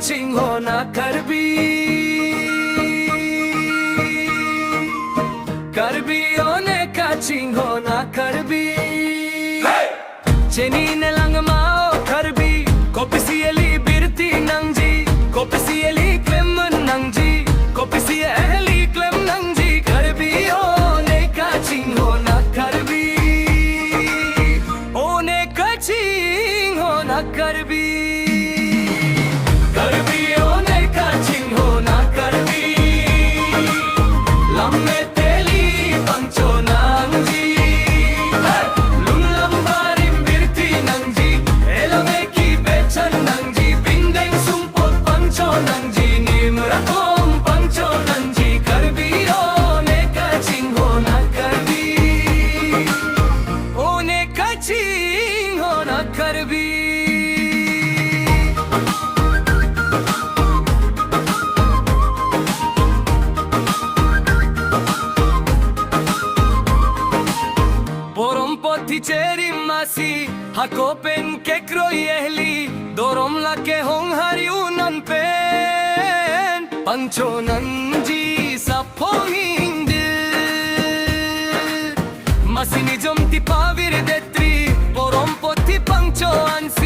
catching hona karbi one catching hona karbi cheni ne lang mao karbi kopisieli birti nangji kopisieli klem nangji kopisieli klem nangji karbi one catching hona karbi one catching hona karbi Cheri masi hakopen ke kroyehli dorom la ke hong hari unan pen pancho nanji saponging de masini jom ti pavir detri borom poti pancho ansi